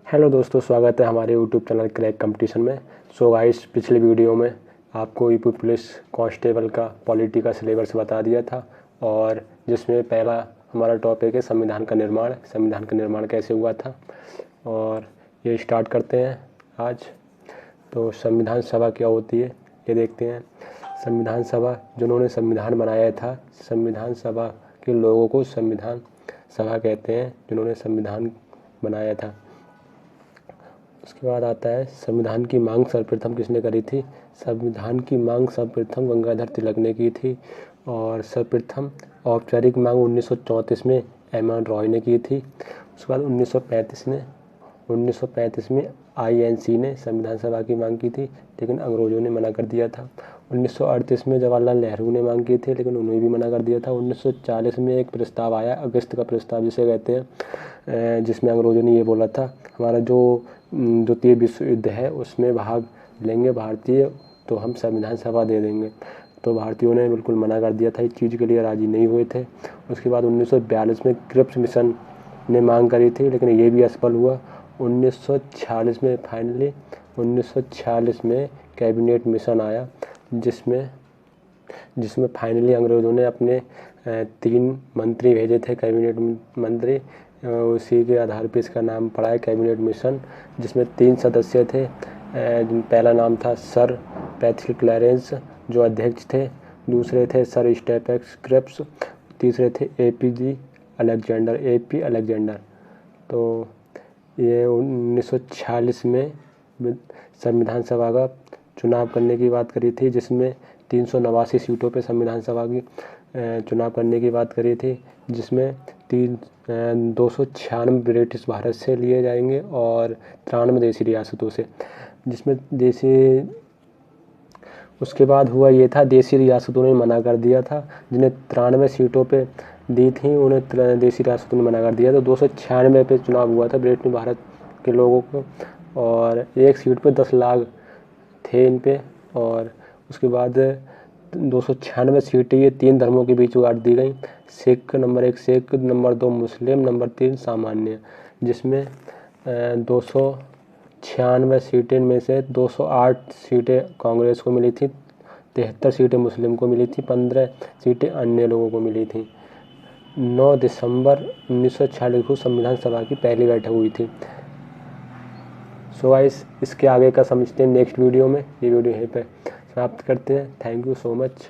Hello दोस्तों, स्वागत है हमारे यूट्यूब चैनल क्रैक कंपटीशन में। सो गाइस, पिछले वीडियो में आपको यूपी पुलिस कांस्टेबल का पॉलिटी का सिलेबस बता दिया था, और जिसमें पहला हमारा टॉपिक है संविधान का निर्माण। संविधान का निर्माण कैसे हुआ था, और ये स्टार्ट करते हैं आज। तो संविधान सभा क्या होती है ये देखते हैं। संविधान सभा, जिन्होंने संविधान बनाया था, संविधान सभा के लोगों को संविधान सभा कहते हैं, जिन्होंने संविधान बनाया था। उसके बाद आता है संविधान की मांग सर्वप्रथम किसने करी थी। संविधान की मांग सर्वप्रथम गंगाधर तिलक ने की थी, और सर्वप्रथम औपचारिक मांग 1934 में एम.एन. रॉय ने की थी। उसके बाद 1935 में INC ने संविधान सभा की मांग की थी, लेकिन अंग्रेजों ने मना कर दिया था। 1938 में जवाहरलाल नेहरू ने मांग की थी, लेकिन उन्होंने भी मना कर दिया था। 1940 में एक प्रस्ताव आया, अगस्त का प्रस्ताव जिसे कहते हैं, जिसमें अंग्रेजों ने ये बोला था हमारा जो द्वितीय विश्व युद्ध है उसमें भाग लेंगे भारतीय, तो हम संविधान सभा दे देंगे। तो भारतीयों ने बिल्कुल मना कर दिया था, इस चीज़ के लिए राजी नहीं हुए थे। उसके बाद 1942 में क्रिप्स मिशन ने मांग करी थी, लेकिन ये भी असफल हुआ। 1946 में फाइनली 1946 में कैबिनेट मिशन आया, जिसमें फाइनली अंग्रेज़ों ने अपने 3 मंत्री भेजे थे, कैबिनेट मंत्री। उसी के आधार पर इसका नाम पड़ा है कैबिनेट मिशन, जिसमें 3 सदस्य थे। पहला नाम था सर पैट्रिक क्लैरेंस, जो अध्यक्ष थे। दूसरे थे सर स्टेफेन क्रिप्स। तीसरे थे AP अलेक्जेंडर। तो ये 1946 में संविधान सभा का चुनाव करने की बात करी थी, जिसमें 389 सीटों पे संविधान सभा की चुनाव करने की बात करी थी, जिसमें 296 ब्रिटिश भारत से लिए जाएंगे और 93 देसी रियासतों से, जिसमें उसके बाद हुआ ये था, देसी रियासतों ने मना कर दिया था। जिन्हें 93 सीटों पे दी थी, उन्हें देसी रियासतों ने मना कर दिया। तो 296 पे चुनाव हुआ था ब्रिटिश भारत के लोगों को, और एक सीट पे 10 लाख थे इन पे। और उसके बाद 296 सीटें ये 3 धर्मों के बीच बांट दी गई। नंबर 1 सिख, नंबर 2 मुस्लिम, नंबर 3 सामान्य, जिसमें 296 सीटें में से 208 सीटें कांग्रेस को मिली थी, 73 सीटें मुस्लिम को मिली थी, 15 सीटें अन्य लोगों को मिली थी। 9 दिसंबर 1946 को संविधान सभा की पहली बैठक हुई थी। सो गाइस, इसके आगे का समझते हैं नेक्स्ट वीडियो में। ये वीडियो यहीं पे समाप्त करते हैं। Thank you so much.